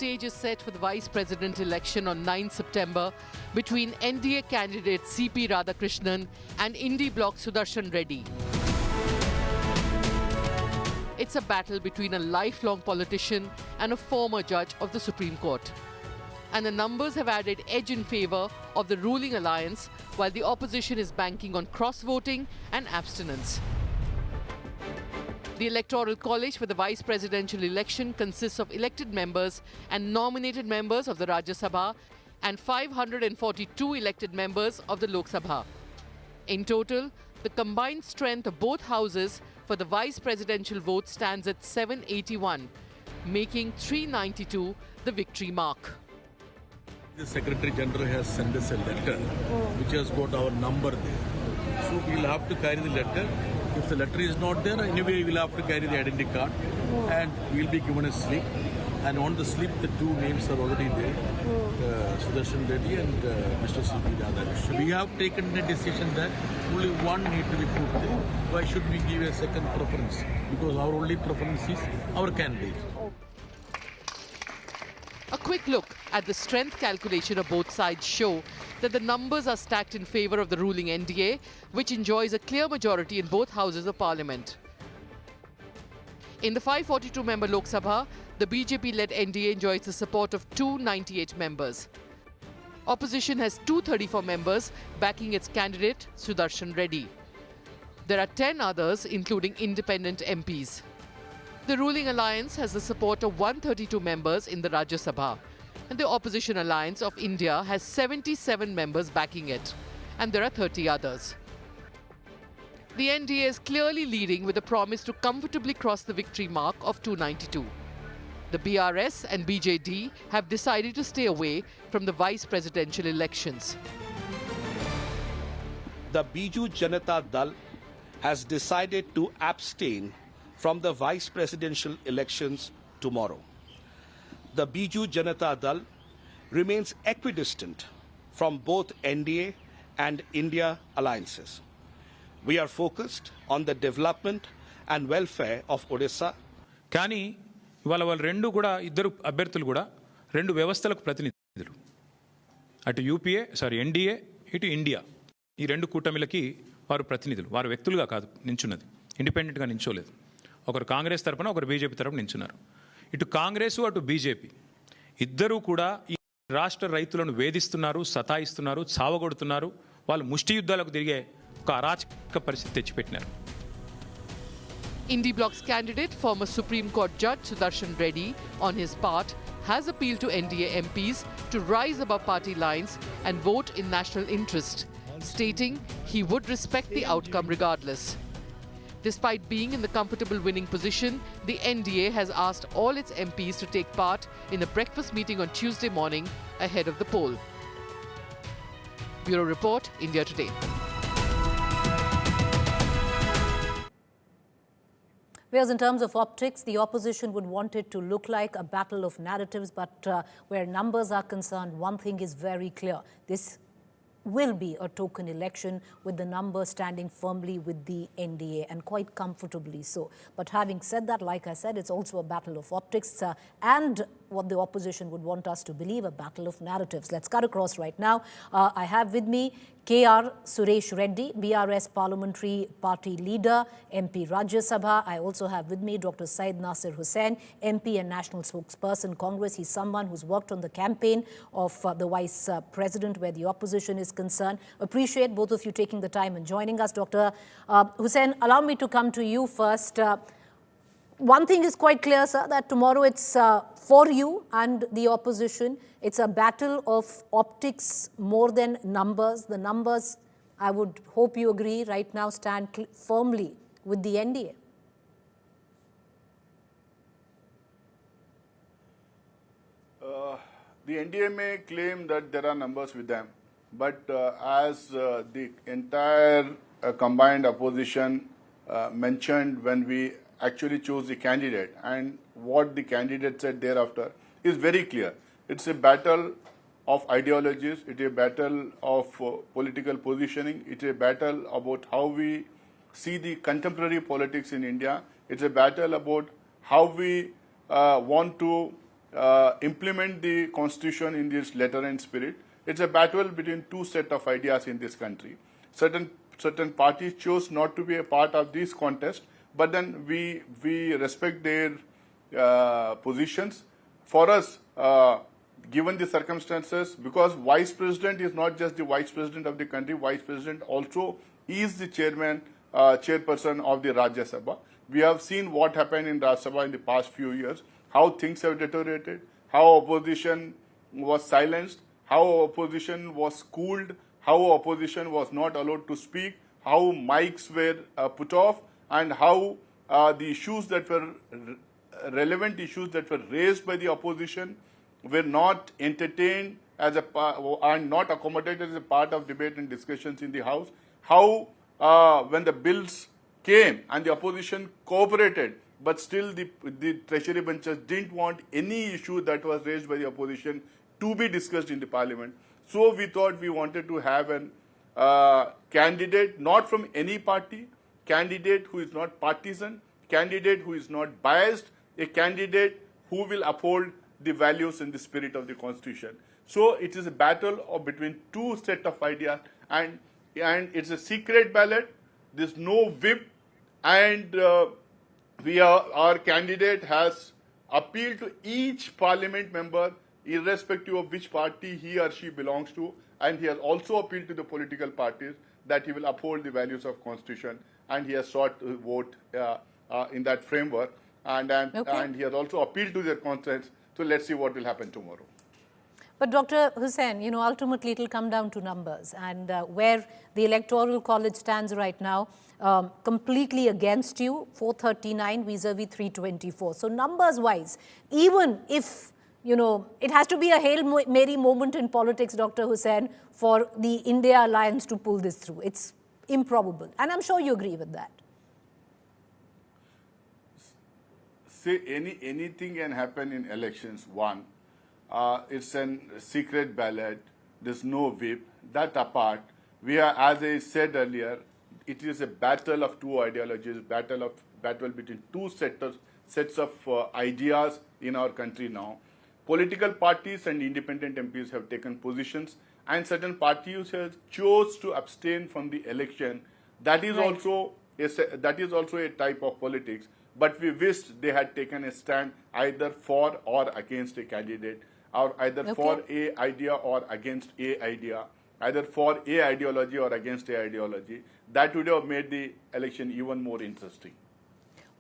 stage is set for the Vice President election on 9 September between NDA candidate CP Radhakrishnan and Indie bloc Sudarshan Reddy. It's a battle between a lifelong politician and a former judge of the Supreme Court. And the numbers have added edge in favour of the ruling alliance, while the opposition is banking on cross-voting and abstinence. The Electoral College for the Vice Presidential election consists of elected members and nominated members of the Rajya Sabha and 542 elected members of the Lok Sabha. In total, the combined strength of both houses for the Vice Presidential vote stands at 781, making 392 the victory mark. The Secretary General has sent us a letter which has got our number there. So we will have to carry the letter. If the letter is not there, anyway we will have to carry the identity card and we will be given a slip. And on the slip, the two names are already there, Sudarshan Reddy and Mr. C.P. Radhakrishnan. We have taken a decision that only one need to be put there. Why should we give a second preference? Because our only preference is our candidate. A quick look at the strength calculation of both sides show that the numbers are stacked in favour of the ruling NDA, which enjoys a clear majority in both houses of parliament. In the 542-member Lok Sabha, the BJP-led NDA enjoys the support of 298 members. Opposition has 234 members backing its candidate, Sudarshan Reddy. There are 10 others, including independent MPs. The ruling alliance has the support of 132 members in the Rajya Sabha, and the opposition alliance of India has 77 members backing it, and there are 30 others. The NDA is clearly leading with a promise to comfortably cross the victory mark of 292. The BRS and BJD have decided to stay away from the vice presidential elections. The Biju Janata Dal has decided to abstain from the vice presidential elections tomorrow. The Biju Janata Dal remains equidistant from both NDA and India alliances. We are focused on the development and welfare of Odisha. కానీ ఇవాళ వాళ్ళు ఇద్దరు అభ్యర్థులు కూడా రెండు వ్యవస్థలకు ప్రతినిధులు. అటు ఎన్డీఏ ఇటు ఇండియా, ఈ రెండు కూటమిలకి వారు ప్రతినిధులు. వారు వ్యక్తులుగా కాదు నించున్నది, ఇండిపెండెంట్గా నించోలేదు. ఒకరు కాంగ్రెస్ తరపున, ఒకరు బీజేపీ తరపున నించున్నారు. ఇటు కాంగ్రెసు అటు బీజేపీ ఇద్దరూ కూడా ఈ రాష్ట్ర రైతులను వేధిస్తున్నారు, సతాయిస్తున్నారు, చావగొడుతున్నారు. వాళ్ళు ముష్టి యుద్ధాలకు తిరిగే ఒక అరాచక పరిస్థితి తెచ్చిపెట్టినారు. Indie bloc's candidate, former Supreme Court Judge Sudarshan Reddy, on his part, has appealed to NDA MPs to rise above party lines and vote in national interest, stating he would respect the outcome regardless. Despite being in the comfortable winning position, the NDA has asked all its MPs to take part in a breakfast meeting on Tuesday morning ahead of the poll. Bureau Report, India Today. Whereas in terms of optics, the opposition would want it to look like a battle of narratives, but where numbers are concerned, one thing is very clear. This will be a token election with the numbers standing firmly with the NDA, and quite comfortably so. But having said that, like I said, it's also a battle of optics and what the opposition would want us to believe, a battle of narratives. Let's cut across right now. I have with me K.R. Suresh Reddy, BRS Parliamentary Party Leader, MP Rajya Sabha. I also have with me Dr. Syed Nasir Hussain, MP and National Spokesperson, Congress. He's someone who's worked on the campaign of the Vice President where the opposition is concerned. Appreciate both of you taking the time and joining us. Dr. Hussain, allow me to come to you first. One thing is quite clear, sir, that tomorrow it's for you and the opposition. It's a battle of optics more than numbers. The numbers, I would hope you agree, right now stand firmly with the NDA. The NDA may claim that there are numbers with them, but as the entire combined opposition mentioned when we actually chose the candidate and what the candidate said thereafter is very clear. It's a battle of ideologies, it's a battle of political positioning, it's a battle about how we see the contemporary politics in India, it's a battle about how we want to implement the constitution in its letter and spirit. It's a battle between two sets of ideas in this country. Certain parties chose not to be a part of this contest, but then we respect their positions. For us, given the circumstances, because vice president is not just the vice president of the country, vice president also is the chairperson of the Rajya Sabha. We have seen what happened in Rajya Sabha in the past few years, how things have deteriorated, how opposition was silenced, how opposition was cooled, how opposition was not allowed to speak, how mics were put off, and how the issues that were relevant issues that were raised by the opposition were not entertained as and not accommodated as a part of debate and discussions in the House. How when the bills came and the opposition cooperated, but still the treasury benches didn't want any issue that was raised by the opposition to be discussed in the parliament. So we thought we wanted to have an candidate not from any party, candidate who is not partisan, candidate who is not biased, a candidate who will uphold the values and the spirit of the constitution. So it is a battle between two sets of ideas, and it's a secret ballot. There's no whip, and our candidate has appealed to each parliament member, irrespective of which party he or she belongs to, and he has also appealed to the political parties that he will uphold the values of constitution, and he has sought to vote in that framework, and he has also appealed to their conscience. So let's see what will happen tomorrow. But Dr. Hussain, ultimately it will come down to numbers, and where the Electoral College stands right now, completely against you, 439 vis-a-vis 324. So numbers-wise, even if, it has to be a Hail Mary moment in politics, Dr. Hussain, for the India alliance to pull this through. It's improbable, and I'm sure you agree with that. Say anything can happen in elections. One, it's a secret ballot. There's no whip. That apart, we are, as I said earlier, it is a battle of two ideologies, battle between two sets of ideas in our country now. Political parties and independent MPs have taken positions, and certain parties have chose to abstain from the election. That is also a type of politics. But we wished they had taken a stand either for or against a candidate, or either for a idea or against a idea, either for a ideology or against a ideology. That would have made the election even more interesting.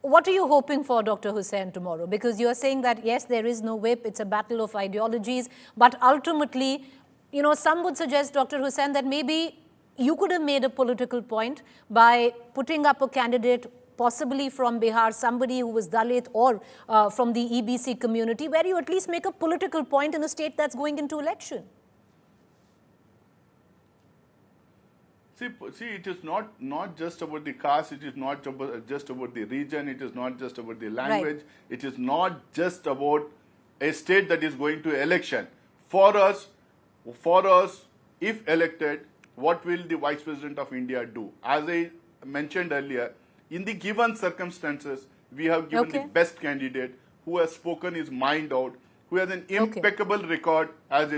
What are you hoping for, Dr. Hussain, tomorrow? Because you are saying that, yes, there is no whip, it's a battle of ideologies, but ultimately, some would suggest, Dr. Hussain, that maybe you could have made a political point by putting up a candidate possibly from Bihar, somebody who was Dalit or from the EBC community, where you at least make a political point in a state that's going into election. See, it is not just about the caste, it is not just about the region, it is not just about the language, it is not just about a state that is going to election. For us, if elected, what will the Vice President of India do? As I mentioned earlier, in the given circumstances, we have given the best candidate who has spoken his mind out, who has an impeccable record as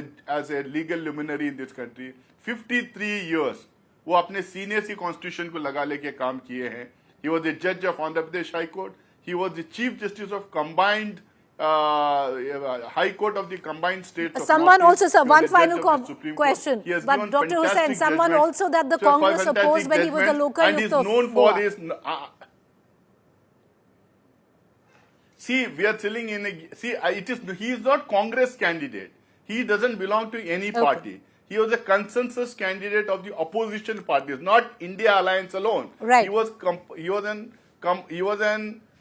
a legal luminary in this country. 53 years, वो अपने सीने सी constitution को लगा लेके काम किए हैं. He was a judge of Andhra Pradesh High Court. He was the Chief Justice of combined High Court of the combined states. Someone also, sir, one final question. But Dr. Hussain, someone also that the Congress opposed when he was the local and is known for his. See, we are telling he is not Congress candidate. He doesn't belong to any party. He was a consensus candidate of the opposition parties, not India Alliance alone. Right. He was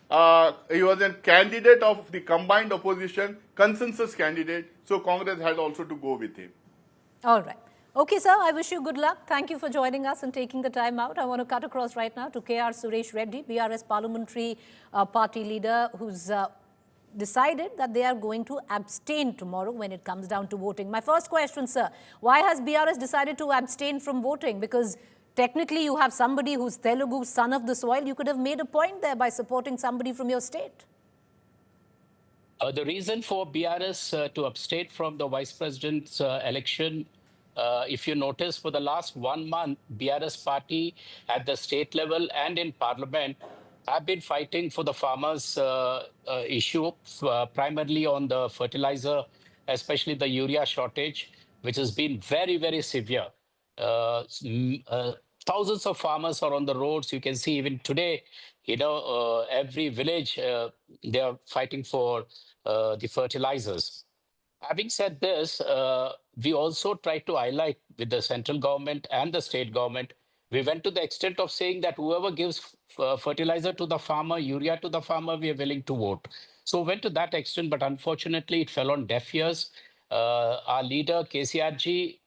a candidate of the combined opposition, consensus candidate. So Congress had also to go with him. All right. Okay, sir, I wish you good luck. Thank you for joining us and taking the time out. I want to cut across right now to KR Suresh Reddy, BRS parliamentary party leader, who's decided that they are going to abstain tomorrow when it comes down to voting. My first question, sir, why has BRS decided to abstain from voting? Because technically you have somebody who's Telugu, son of the soil. You could have made a point there by supporting somebody from your state. The reason for BRS to abstain from the vice president's election, if you notice, for the last 1 month, BRS party at the state level and in parliament have been fighting for the farmers' issue, primarily on the fertilizer, especially the urea shortage, which has been very, very severe. Thousands of farmers are on the roads. You can see even today, every village, they are fighting for the fertilizers. Having said this, we also try to highlight with the central government and the state government. We went to the extent of saying that whoever gives fertilizer to the farmer, urea to the farmer, we are willing to vote. So went to that extent, but unfortunately, it fell on deaf ears. Our leader, KCRG,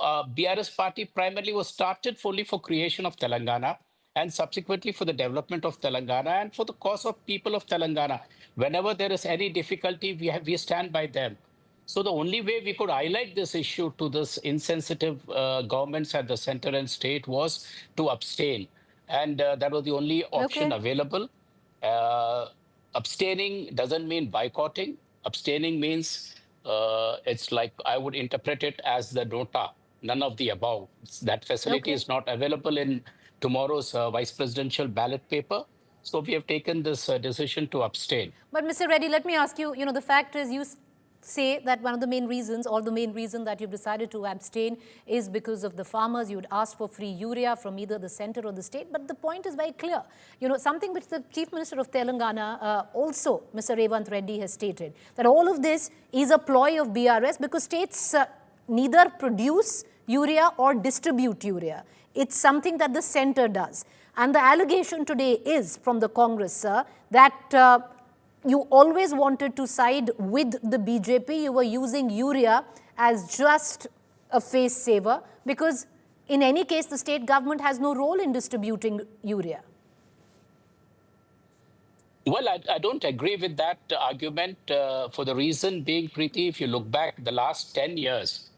BRS party primarily was started fully for creation of Telangana and subsequently for the development of Telangana and for the cause of people of Telangana. Whenever there is any difficulty, we stand by them. So the only way we could highlight this issue to this insensitive governments at the center and state was to abstain. And that was the only option available. Abstaining doesn't mean boycotting. Abstaining means it's like I would interpret it as the nota, none of the above. That facility is not available in tomorrow's vice presidential ballot paper. So we have taken this decision to abstain. But Mr. Reddy, let me ask you, the fact is you say that one of the main reasons or the main reason that you've decided to abstain is because of the farmers. You would ask for free urea from either the center or the state. But the point is very clear. Something which the Chief Minister of Telangana also, Mr. Revant Reddy, has stated, that all of this is a ploy of BRS because states neither produce urea or distribute urea. It's something that the center does. And the allegation today is from the Congress, sir, that you always wanted to side with the BJP. You were using urea as just a face saver because in any case, the state government has no role in distributing urea. Well, I don't agree with that argument for the reason being, Preeti, if you look back the last 10 years,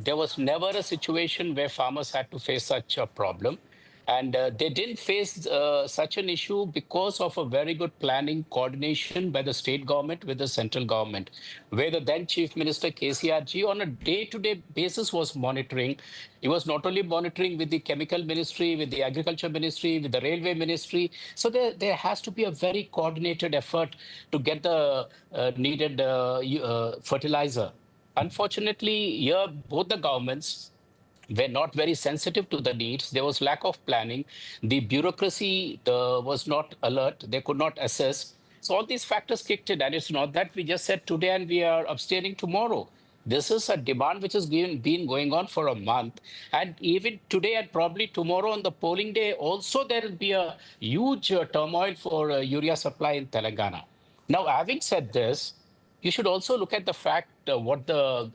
there was never a situation where farmers had to face such a problem. And they didn't face such an issue because of a very good planning coordination by the state government with the central government, where the then Chief Minister KCRG on a day-to-day basis was monitoring. He was not only monitoring with the Chemical Ministry, with the Agriculture Ministry, with the Railway Ministry. So there has to be a very coordinated effort to get the needed fertilizer. Unfortunately, here both the governments were not very sensitive to the needs. There was lack of planning. The bureaucracy was not alert. They could not assess. So all these factors kicked in. And it's not that we just said today and we are abstaining tomorrow. This is a demand which has been going on for a month. And even today and probably tomorrow on the polling day, also there will be a huge turmoil for urea supply in Telangana. Now, having said this, you should also look at the fact what the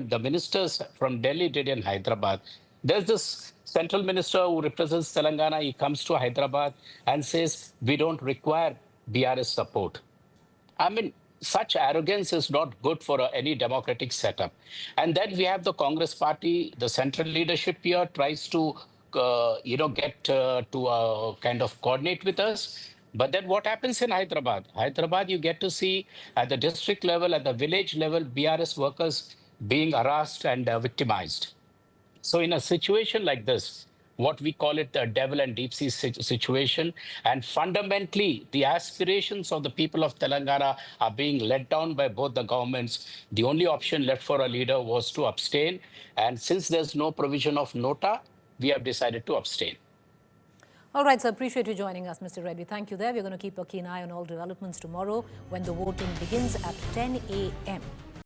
the ministers from Delhi did in Hyderabad. There's this central minister who represents Telangana. He comes to Hyderabad and says, we don't require BRS support. I mean, such arrogance is not good for any democratic setup. And then we have the Congress party, the central leadership here tries to, get to kind of coordinate with us. But then what happens in Hyderabad? Hyderabad, you get to see at the district level, at the village level, BRS workers being harassed and victimized. So in a situation like this, what we call it the devil and deep sea situation, and fundamentally the aspirations of the people of Telangana are being let down by both the governments. The only option left for a leader was to abstain. And since there's no provision of nota, we have decided to abstain. All right, so appreciate you joining us, Mr. Reddy. Thank you there. We're going to keep a keen eye on all developments tomorrow when the voting begins at 10 a.m.